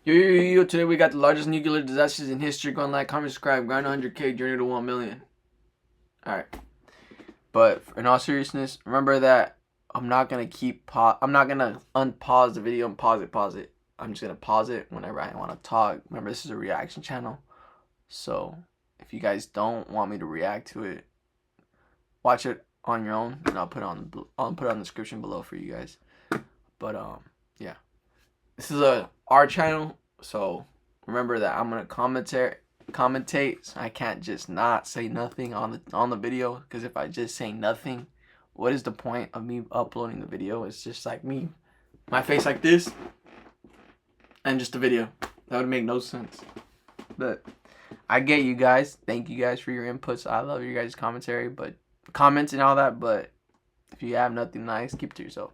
Yo, today we got the largest nuclear disasters in history. Go on, like, comment, subscribe, grind 100K, journey to 1 million. Alright. But in all seriousness, remember that I'm not going to I'm not going to unpause the video and pause it. I'm just going to pause it whenever I want to talk. Remember, this is a reaction channel. So, if you guys don't want me to react to it, watch it on your own, and I'll put it on the description below for you guys. But yeah, this is our channel, so remember that I'm gonna commentate. So I can't just not say nothing on the video, because if I just say nothing, what is the point of me uploading the video? It's just like me, my face like this, and just a video. That would make no sense. But I get you guys. Thank you guys for your inputs. I love your guys' commentary, but comments and all that. But if you have nothing nice, keep it to yourself.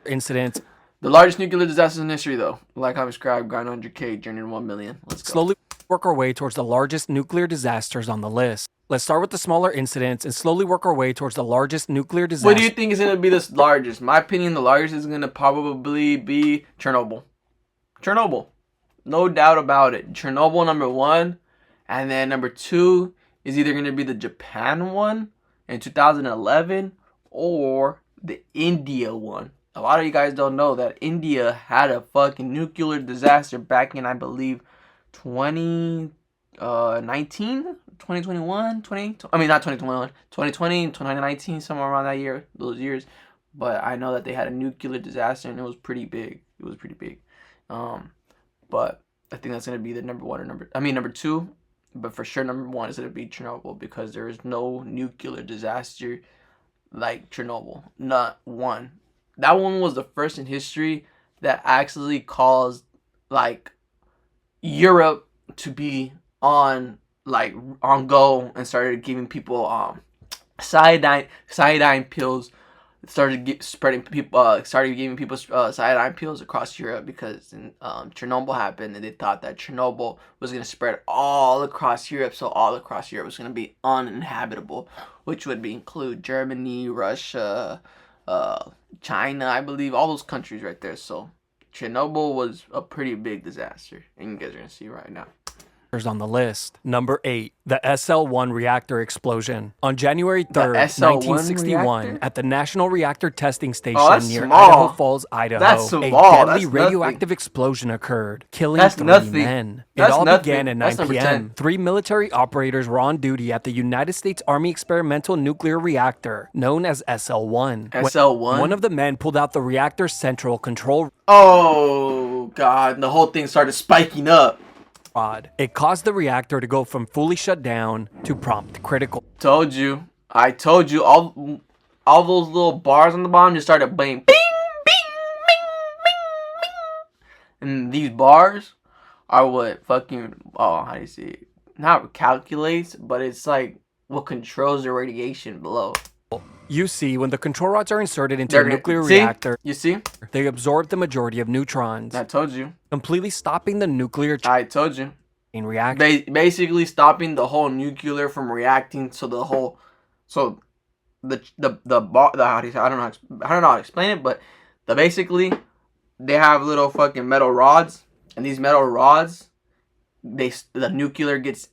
Incident. The largest nuclear disasters in history, though. Like, comment, subscribe, grind 100K, journey to 1 million. Let's go. Slowly work our way towards the largest nuclear disasters on the list. Let's start with the smaller incidents and slowly work our way towards the largest nuclear disaster. What do you think is going to be the largest? In my opinion, the largest is going to probably be Chernobyl. Chernobyl. No doubt about it. Chernobyl, number 1. And then number 2 is either going to be the Japan one in 2011 or the India one. A lot of you guys don't know that India had a fucking nuclear disaster back in, I believe, 2019, 2021, 2020, 2019, somewhere around that year, those years. But I know that they had a nuclear disaster and it was pretty big. It was pretty big. But I think that's going to be the number 1 or number 2. But for sure, number 1 is going to be Chernobyl, because there is no nuclear disaster like Chernobyl. Not one. That one was the first in history that actually caused, like, Europe to be on go and started giving people cyanide pills. Started giving people cyanide pills across Europe, because Chernobyl happened, and they thought that Chernobyl was going to spread all across Europe, so all across Europe was going to be uninhabitable, which would include Germany, Russia, China, I believe, all those countries right there. So Chernobyl was a pretty big disaster, and you guys are going to see right now. On the list. Number 8, the SL-1 reactor explosion. On January 3rd, 1961, reactor? at the National Reactor Testing Station near small. Idaho Falls, Idaho, That's small. a deadly That's radioactive nothing. explosion occurred, killing That's 3 nothing. men. That's It all nothing. began at 9 That's number p.m. 10. 3 military operators were on duty at the United States Army Experimental Nuclear Reactor, known as SL-1. SL-1? One of the men pulled out the reactor's central control Oh, God. The whole thing started spiking up. rod. It caused the reactor to go from fully shut down to prompt critical. Told you. I told you. All those little bars on the bottom just started bang, bing, bing, bing, bing, bing. And these bars are what fucking, how do you see it? Not calculates, but it's like what controls the radiation below. You see, when the control rods are inserted into a nuclear reactor, You see? they absorb the majority of neutrons, I told you. completely stopping the nuclear I told you. chain reaction. Basically stopping the whole nuclear from reacting to the whole. So the how do you say, I don't know how to explain it, but basically they have little fucking metal rods, and these metal rods, the nuclear gets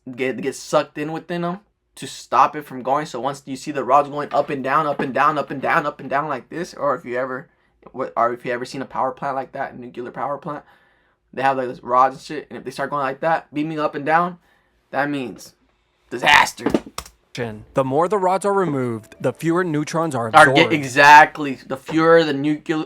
sucked in within them to stop it from going. So once you see the rods going up and down, up and down, up and down, up and down like this, or if you ever seen a power plant like that, a nuclear power plant, they have like this rods and shit, and if they start going like that, beaming up and down, that means disaster. The more the rods are removed, the fewer neutrons are absorbed. Exactly. The fewer the nuclear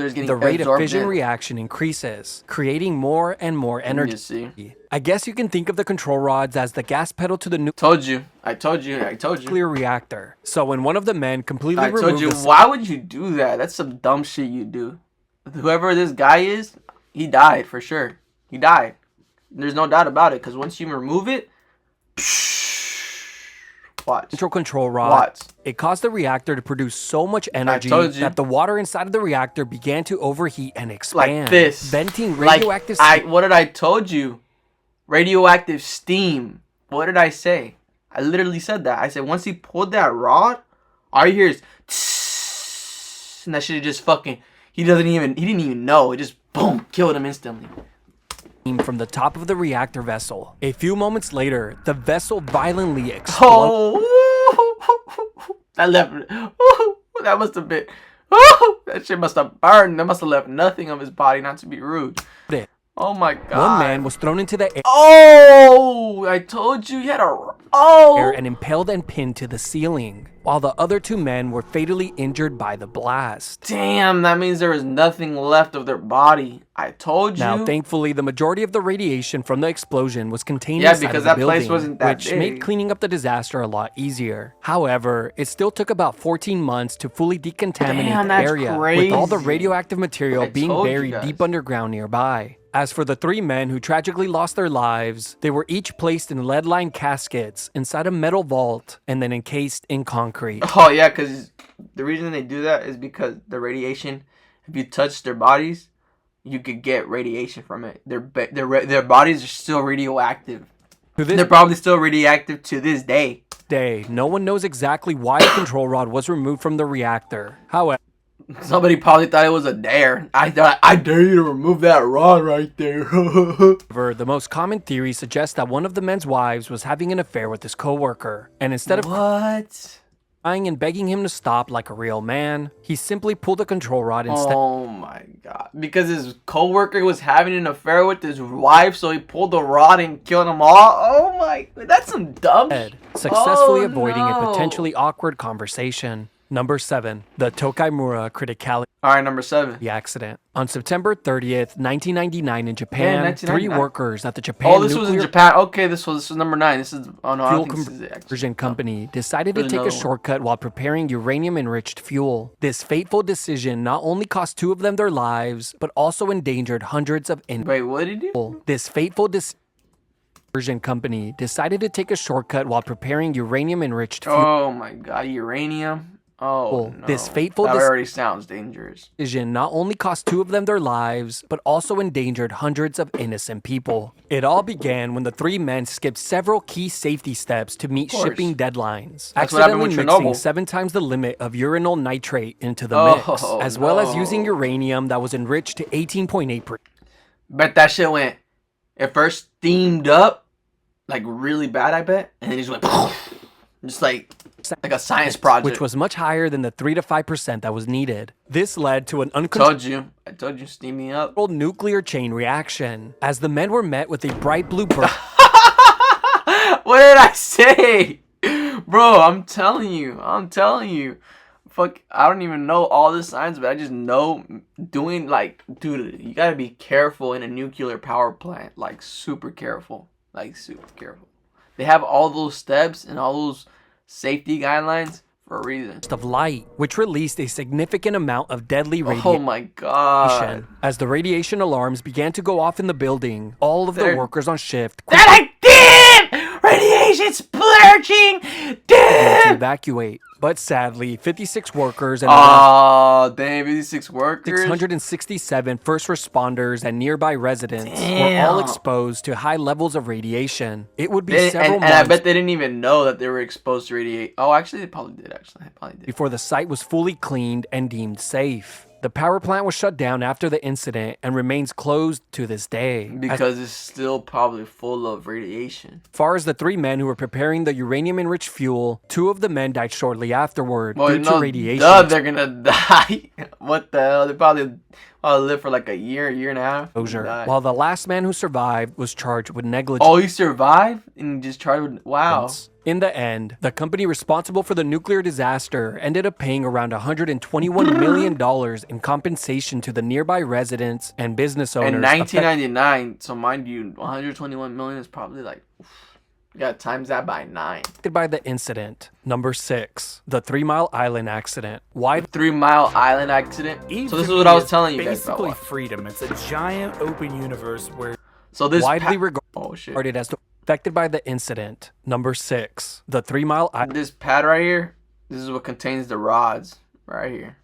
is getting The rate of absorbed fission in. reaction increases, creating more and more energy. You see? I guess you can think of the control rods as the gas pedal to the Told you. I told you. nuclear reactor. So when one of the men completely I told removed you. the Why would you do that? That's some dumb shit you do. Whoever this guy is, he died for sure. He died. There's no doubt about it, because once you remove it, watch. central control rod, Watch. it caused the reactor to produce so much energy told you. that the water inside of the reactor began to overheat and expand, Like this. venting radioactive What did I told you? Radioactive steam. What did I say? I literally said that. I said once he pulled that rod, all you hear is tss, and that shit just fucking He didn't even know. It just boom, killed him instantly. From the top of the reactor vessel. A few moments later, the vessel violently exploded. Oh, that must have been. That shit must have burned. That must have left nothing of his body, not to be rude. Oh my god. One man was thrown into the air. Oh, I told you he had a. Oh. And impaled and pinned to the ceiling, while the other two men were fatally injured by the blast. Damn, that means there was nothing left of their body. I told you. Now, thankfully, the majority of the radiation from the explosion was contained inside because of the that building, place wasn't that which big. made cleaning up the disaster a lot easier. However, it still took about 14 months to fully decontaminate the area, with all the radioactive material being buried deep underground nearby. As for the three men who tragically lost their lives, they were each placed in lead-lined caskets inside a metal vault and then encased in concrete. Oh yeah, because the reason they do that is because the radiation, if you touch their bodies, you could get radiation from it. Their bodies are still radioactive. They're probably still radioactive to this day. No one knows exactly why the control rod was removed from the reactor. However, somebody probably thought it was a dare. I dare you to remove that rod right there. the most common theory suggests that one of the men's wives was having an affair with his coworker, and instead of crying and begging him to stop like a real man, he simply pulled the control rod instead. Oh my god. Because his coworker was having an affair with his wife, so he pulled the rod and killed them all? Oh my, that's some dumb shit. Successfully avoiding a potentially awkward conversation. Number 7, the Tokaimura criticality. All right, number 7. The accident. On September 30th, 1999 in Japan, 3 workers at the Japan Oh, this was in Japan. Okay, this was number 9. This is fuel conversion company decided to take a shortcut while preparing uranium-enriched fuel. This fateful decision not only cost 2 of them their lives, but also endangered hundreds of Wait, what did he do? This fateful conversion company decided to take a shortcut while preparing uranium-enriched fuel. Oh my god, uranium. Oh, no. This fateful that already sounds dangerous. Decision not only cost 2 of them their lives, but also endangered hundreds of innocent people. It all began when the 3 men skipped several key safety steps to meet shipping deadlines, accidentally mixing 7 times the limit of uranyl nitrate into the mix, as well as using uranium that was enriched to 18.8%. Bet that shit went, it first steamed up, like really bad, I bet, and then it just went, just like a science project, which was much higher than the 3 to 5% that was needed. This led to an I told you, steaming up. Nuclear chain reaction, as the men were met with a bright blue burst. What did I say? Bro, I'm telling you. Fuck, I don't even know all the signs, but I just know doing dude, you gotta be careful in a nuclear power plant, super careful. They have all those steps and all those safety guidelines for a reason. Of light, which released a significant amount of deadly radiation. Oh my god. As the radiation alarms began to go off in the building, all of the workers on shift they're like, damn! Radiation splurging! Damn! To evacuate. But sadly, 56 workers and 56 workers? 667 first responders and nearby residents were all exposed to high levels of radiation. It would be several months. And I bet they didn't even know that they were exposed to radiation. Oh, actually, they probably did. Before the site was fully cleaned and deemed safe. The power plant was shut down after the incident and remains closed to this day. Because it's still probably full of radiation. As far as the 3 men who were preparing the uranium-enriched fuel, 2 of the men died shortly afterward due to radiation. They're gonna die. What the hell? They probably lived for like a year and a half. While the last man who survived was charged with negligence. Oh, he survived? And just charged with... Wow. In the end, the company responsible for the nuclear disaster ended up paying around $121 million in compensation to the nearby residents and business owners. In 1999, so mind you, 121 million is probably like, you gotta times that by 9. By the incident. Number 6, the 3 Mile Island accident. Why 3 Mile Island accident? So this is what I was telling you guys about. Basically freedom. It's a giant open universe where... So this widely regarded as affected by the incident. Number 6, the 3 Mile Island. This pad right here, this is what contains the rods right here.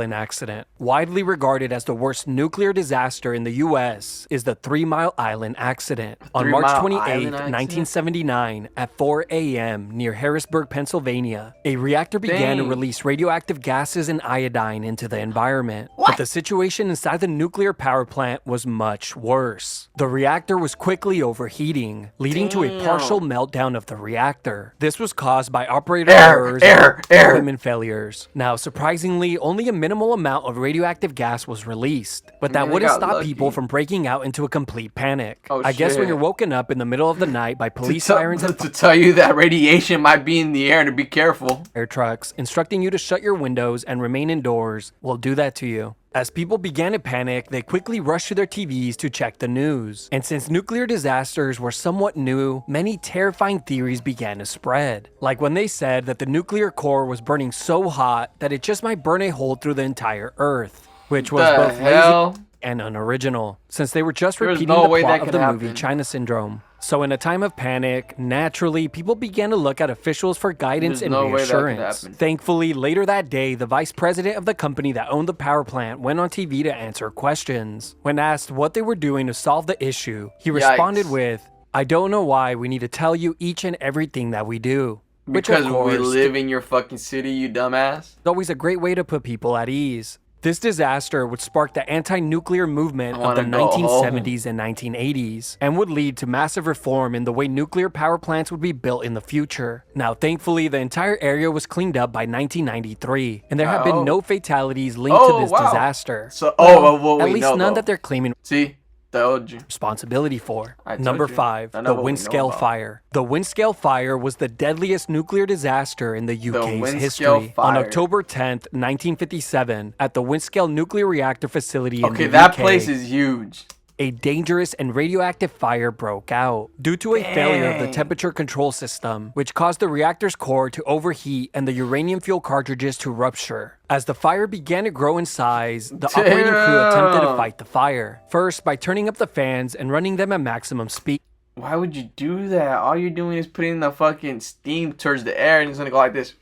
Accident. Widely regarded as the worst nuclear disaster in the U.S. is the 3 Mile Island accident. On March 28, 1979, at 4 a.m. near Harrisburg, Pennsylvania, a reactor began to release radioactive gases and iodine into the environment. What? But the situation inside the nuclear power plant was much worse. The reactor was quickly overheating, leading to a partial meltdown of the reactor. This was caused by operator errors and equipment failures. Now, surprisingly, only a minimal amount of radioactive gas was released, but that wouldn't stop people from breaking out into a complete panic. I guess when you're woken up in the middle of the night by police sirens and to tell you that radiation might be in the air and to be careful. Fire trucks instructing you to shut your windows and remain indoors will do that to you. As people began to panic, they quickly rushed to their TVs to check the news. And since nuclear disasters were somewhat new, many terrifying theories began to spread. Like when they said that the nuclear core was burning so hot that it just might burn a hole through the entire Earth, which was both lazy and unoriginal, since they were just repeating the plot of the movie China Syndrome. So in a time of panic, naturally, people began to look at officials for guidance and reassurance. Thankfully, later that day, the vice president of the company that owned the power plant went on TV to answer questions. When asked what they were doing to solve the issue, he responded with, "I don't know why we need to tell you each and everything that we do." Because we live in your fucking city, you dumbass. It's always a great way to put people at ease. This disaster would spark the anti-nuclear movement of the 1970s and 1980s and would lead to massive reform in the way nuclear power plants would be built in the future. Now, thankfully, the entire area was cleaned up by 1993, and there have been no fatalities linked to this disaster. So, at least none that they're claiming. See? Told you. Responsibility for. Number 5, the Windscale Fire. The Windscale Fire was the deadliest nuclear disaster in the UK's history. On October 10th, 1957, at the Windscale nuclear reactor facility in the UK. That place is huge. A dangerous and radioactive fire broke out due to a failure of the temperature control system, which caused the reactor's core to overheat and the uranium fuel cartridges to rupture. As the fire began to grow in size, the operating crew attempted to fight the fire, first by turning up the fans and running them at maximum speed. Why would you do that? All you're doing is putting the fucking steam towards the air and it's gonna go like this.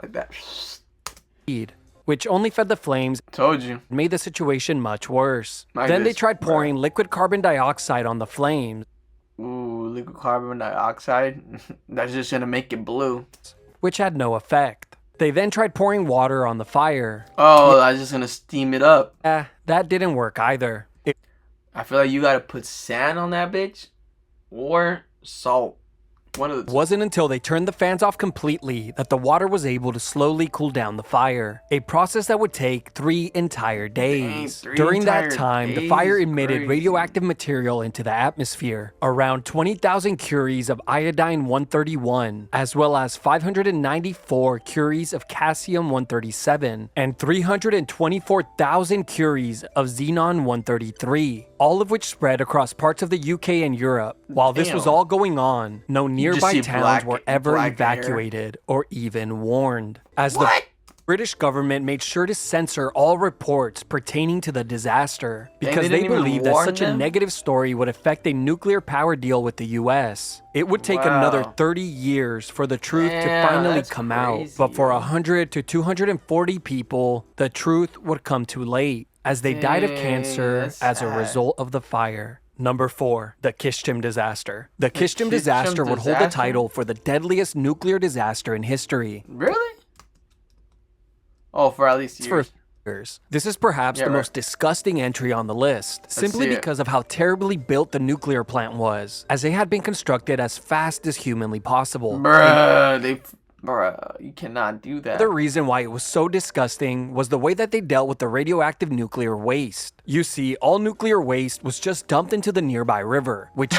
Like that. Which only fed the flames. Told you. Made the situation much worse. Then they tried pouring liquid carbon dioxide on the flames. Ooh, liquid carbon dioxide? That's just gonna make it blue. Which had no effect. They then tried pouring water on the fire. Oh, that's just gonna steam it up. That didn't work either. I feel like you gotta put sand on that bitch or salt. It wasn't until they turned the fans off completely that the water was able to slowly cool down the fire, a process that would take 3 entire days. During that time, the fire emitted radioactive material into the atmosphere, around 20,000 curies of iodine-131, as well as 594 curies of caesium-137, and 324,000 curies of xenon-133, all of which spread across parts of the UK and Europe. While this was all going on, no nearby towns were ever evacuated or even warned, as the British government made sure to censor all reports pertaining to the disaster because they believed that such a negative story would affect a nuclear power deal with the US. It would take another 30 years for the truth to finally come out, but for 100 to 240 people, the truth would come too late, as they died of cancer as a result of the fire. Number 4, the Kishtim disaster. The Kishtim disaster would hold the title for the deadliest nuclear disaster in history. Really? Oh, for at least years. This is perhaps the most disgusting entry on the list, simply because of how terribly built the nuclear plant was, as they had been constructed as fast as humanly possible. Bruh, you cannot do that. The reason why it was so disgusting was the way that they dealt with the radioactive nuclear waste. You see, all nuclear waste was just dumped into the nearby river, which...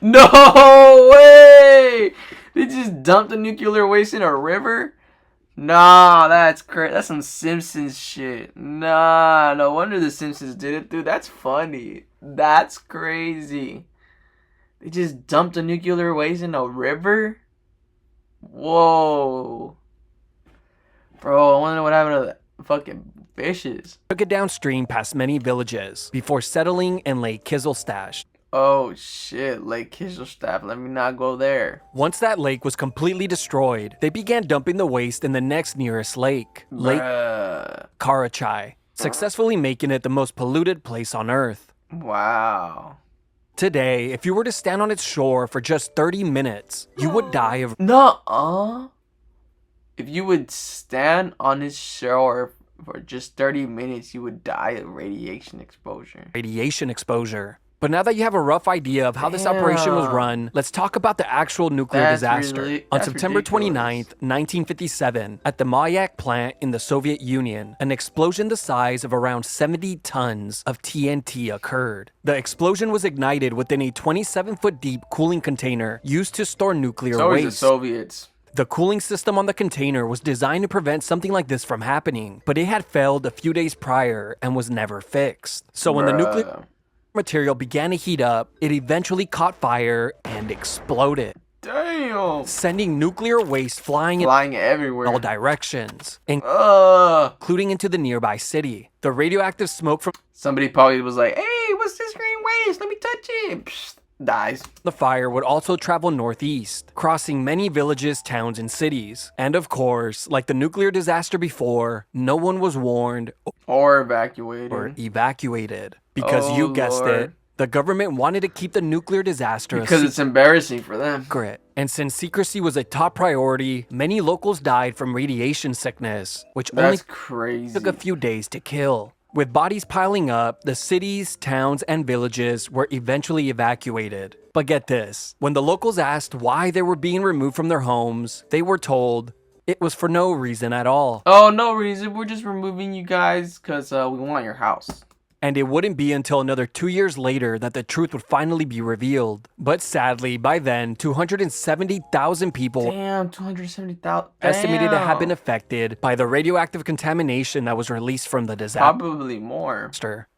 No way! They just dumped the nuclear waste in a river? Nah, that's crazy. That's some Simpsons shit. Nah, no wonder the Simpsons did it, dude. That's funny. That's crazy. They just dumped the nuclear waste in a river? Whoa. Bro, I wonder what happened to the fucking fishes. Took it downstream past many villages before settling in Lake Kizilstash. Oh shit, Lake Kizilstash. Let me not go there. Once that lake was completely destroyed, they began dumping the waste in the next nearest lake, Lake Karachay, successfully making it the most polluted place on Earth. Wow. Today, if you were to stand on its shore for just 30 minutes, you would die of... Nuh-uh. If you would stand on its shore for just 30 minutes, you would die of radiation exposure. But now that you have a rough idea of how this operation was run, let's talk about the actual nuclear disaster. On September 29th, 1957, at the Mayak plant in the Soviet Union, an explosion the size of around 70 tons of TNT occurred. The explosion was ignited within a 27-foot deep cooling container used to store nuclear waste. The Soviets. The cooling system on the container was designed to prevent something like this from happening, but it had failed a few days prior and was never fixed. So when the nuclear material began to heat up, it eventually caught fire and exploded. Damn! Sending nuclear waste flying everywhere, all directions, including into the nearby city. The radioactive smoke from somebody probably was like, "Hey, what's this green waste? Let me touch it." Psst, dies. The fire would also travel northeast, crossing many villages, towns, and cities. And of course, like the nuclear disaster before, no one was warned or evacuated. Because you guessed it, the government wanted to keep the nuclear disaster because it's embarrassing for them. Secret. And since secrecy was a top priority, many locals died from radiation sickness, which only took a few days to kill. With bodies piling up, the cities, towns, and villages were eventually evacuated. But get this, when the locals asked why they were being removed from their homes, they were told it was for no reason at all. Oh, no reason. We're just removing you guys because we want your house. And it wouldn't be until another 2 years later that the truth would finally be revealed. But sadly, by then, 270,000 people estimated to have been affected by the radioactive contamination that was released from the disaster. Probably more.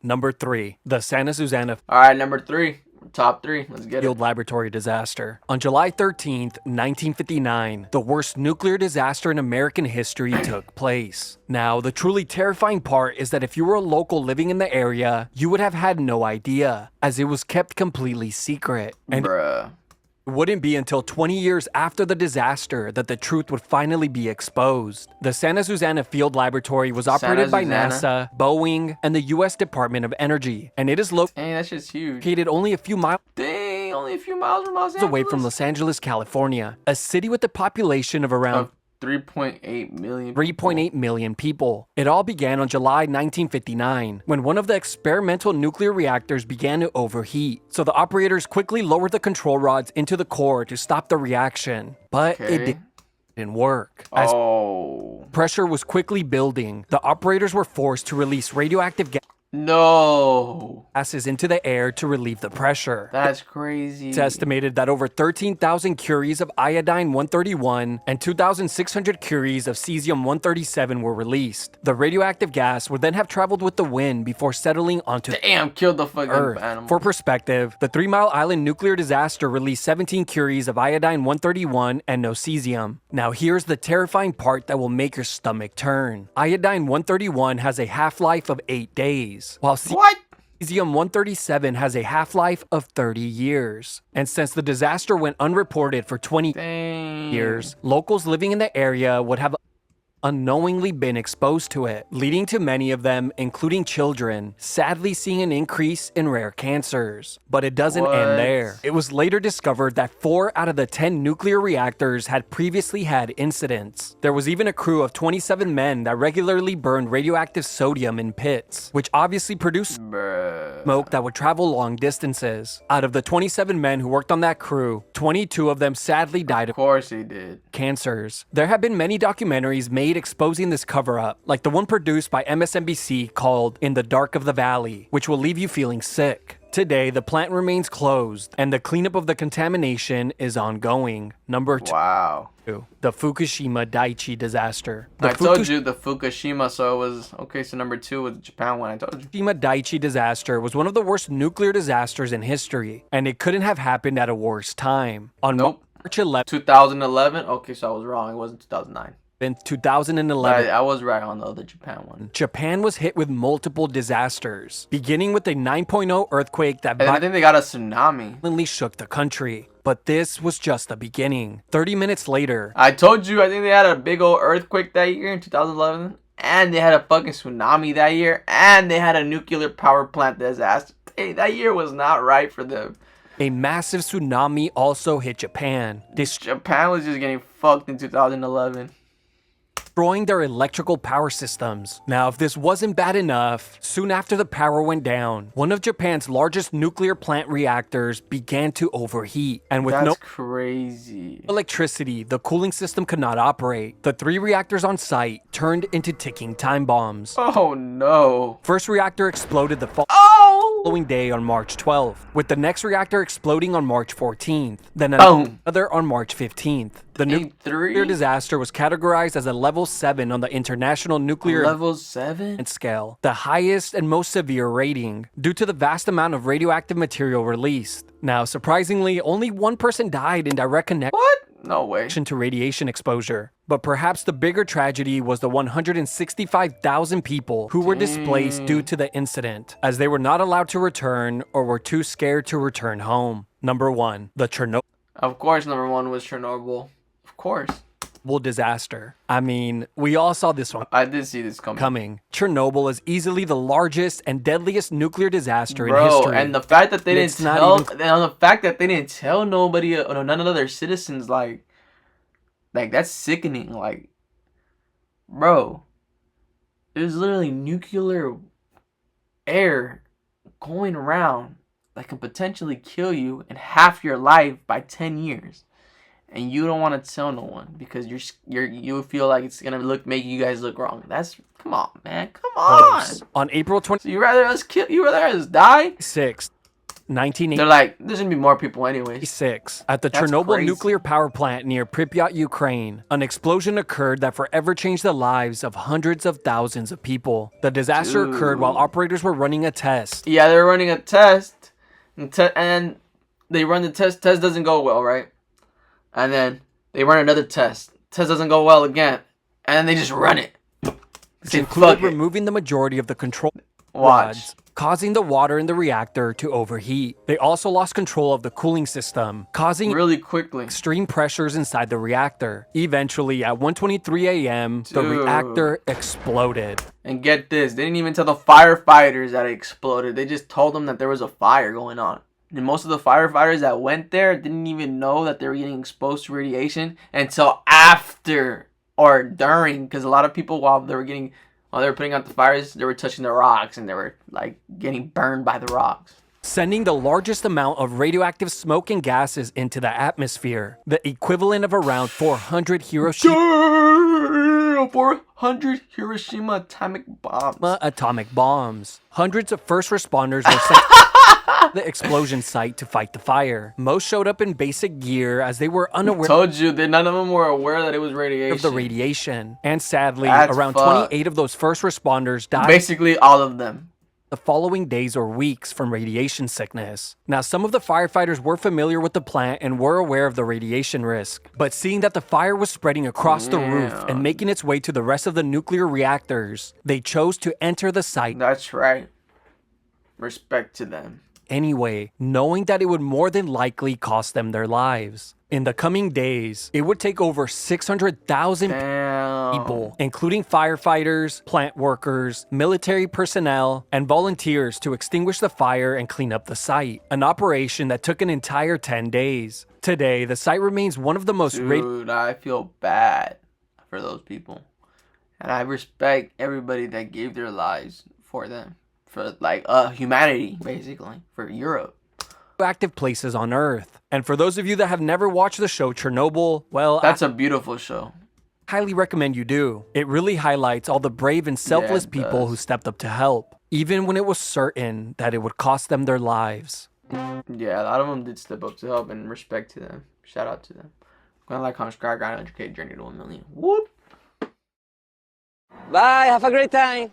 Number 3, the Santa Susana. All right, number 3. Top 3, let's get Field laboratory disaster. On July 13th, 1959, the worst nuclear disaster in American history took place. Now, the truly terrifying part is that if you were a local living in the area, you would have had no idea, as it was kept completely secret. And it wouldn't be until 20 years after the disaster that the truth would finally be exposed. The Santa Susana Field Laboratory was operated by NASA, Boeing, and the U.S. Department of Energy, and it is located only a few miles from Los Angeles? away from Los Angeles, California, a city with a population of around 3.8 million people. It all began on July 1959, when one of the experimental nuclear reactors began to overheat. So the operators quickly lowered the control rods into the core to stop the reaction. But it didn't work. As pressure was quickly building, the operators were forced to release radioactive gases into the air to relieve the pressure. That's crazy. It's estimated that over 13,000 curies of iodine-131 and 2,600 curies of cesium-137 were released. The radioactive gas would then have traveled with the wind before settling onto killed the fucking Earth. animal. For perspective, the 3 Mile Island nuclear disaster released 17 curies of iodine-131 and no cesium. Now here's the terrifying part that will make your stomach turn. Iodine-131 has a half-life of 8 days. While cesium-137 has a half-life of 30 years. And since the disaster went unreported for 20 years, locals living in the area would have unknowingly been exposed to it, leading to many of them, including children, sadly seeing an increase in rare cancers. But it doesn't end there. It was later discovered that 4 out of the 10 nuclear reactors had previously had incidents. There was even a crew of 27 men that regularly burned radioactive sodium in pits, which obviously produced smoke that would travel long distances. Out of the 27 men who worked on that crew, 22 of them sadly died of cancers. There have been many documentaries made exposing this cover-up, like the one produced by MSNBC called In the Dark of the Valley, which will leave you feeling sick. Today, the plant remains closed, and the cleanup of the contamination is ongoing. Number 2. The Fukushima Daiichi disaster. I told you the Fukushima, so it was... Okay, so number 2 was the Japan one, I told you. Fukushima Daiichi disaster was one of the worst nuclear disasters in history, and it couldn't have happened at a worse time. On March 11th... 2011? Okay, so I was wrong. It wasn't 2009. In 2011, I was right on the other Japan one. Japan was hit with multiple disasters, beginning with a 9.0 earthquake that I think they got a tsunami. Violently shook the country. But this was just the beginning. 30 minutes later, I told you, I think they had a big old earthquake that year in 2011, and they had a fucking tsunami that year, and they had a nuclear power plant disaster. Hey, that year was not right for them. A massive tsunami also hit Japan. Japan was just getting fucked in 2011. destroying their electrical power systems. Now, if this wasn't bad enough, soon after the power went down, one of Japan's largest nuclear plant reactors began to overheat. And with no crazy electricity, the cooling system could not operate. The 3 reactors on site turned into ticking time bombs. Oh no. First reactor exploded the following day on March 12th, with the next reactor exploding on March 14th, then another on March 15th. The nuclear disaster was categorized as a level 7 on the International Nuclear level 7 scale, the highest and most severe rating, due to the vast amount of radioactive material released. Now, surprisingly, only 1 person died in direct connection No way. to radiation exposure. But perhaps the bigger tragedy was the 165,000 people who were displaced due to the incident, as they were not allowed to return or were too scared to return home. Number 1, the Chernobyl. Of course, number 1 was Chernobyl. Of course. Disaster. I mean, we all saw this one. I did see this coming. Chernobyl is easily the largest and deadliest nuclear disaster in history. And the fact that they didn't tell nobody, none of their citizens, like that's sickening. Like, bro, there's literally nuclear air going around that can potentially kill you in half your life by 10 years. And you don't want to tell no one because you feel like it's gonna make you guys look wrong. Come on, man, come on. On April 20th, so you rather us die? 6, 1980. They're like, there's gonna be more people anyways. 6. At the Chernobyl nuclear power plant near Pripyat, Ukraine, an explosion occurred that forever changed the lives of hundreds of thousands of people. The disaster occurred while operators were running a test. Yeah, they were running a test, and they run the test. Test doesn't go well, right? And then they run another test. Test doesn't go well again. And then they just run it. Which included removing the majority of the control rods, causing the water in the reactor to overheat. They also lost control of the cooling system, causing really quickly extreme pressures inside the reactor. Eventually, at 1:23 a.m., the reactor exploded. And get this, they didn't even tell the firefighters that it exploded. They just told them that there was a fire going on. And most of the firefighters that went there didn't even know that they were getting exposed to radiation until after or during. Because a lot of people, while they were putting out the fires, they were touching the rocks and they were like getting burned by the rocks. Sending the largest amount of radioactive smoke and gases into the atmosphere, the equivalent of around 400 Hiroshima 400 Hiroshima atomic bombs. Hundreds of first responders were sent the explosion site to fight the fire. Most showed up in basic gear as they were unaware. Told you that none of them were aware that it was radiation. Of the radiation. And sadly, around 28 of those first responders died. Basically all of them. The following days or weeks from radiation sickness. Now, some of the firefighters were familiar with the plant and were aware of the radiation risk. But seeing that the fire was spreading across the roof and making its way to the rest of the nuclear reactors, they chose to enter the site. That's right. Respect to them. Anyway, knowing that it would more than likely cost them their lives. In the coming days, it would take over 600,000 people, including firefighters, plant workers, military personnel, and volunteers to extinguish the fire and clean up the site, an operation that took an entire 10 days. Today, the site remains one of the most... Dude, I feel bad for those people. And I respect everybody that gave their lives for them. For humanity, basically, for Europe. Active places on Earth. And for those of you that have never watched the show Chernobyl, well, that's a beautiful show. Highly recommend you do. It really highlights all the brave and selfless people who stepped up to help, even when it was certain that it would cost them their lives. Yeah, a lot of them did step up to help, and respect to them. Shout out to them. Go and like, comment, subscribe, grind 100K, journey to 1 million. Whoop! Bye, have a great time.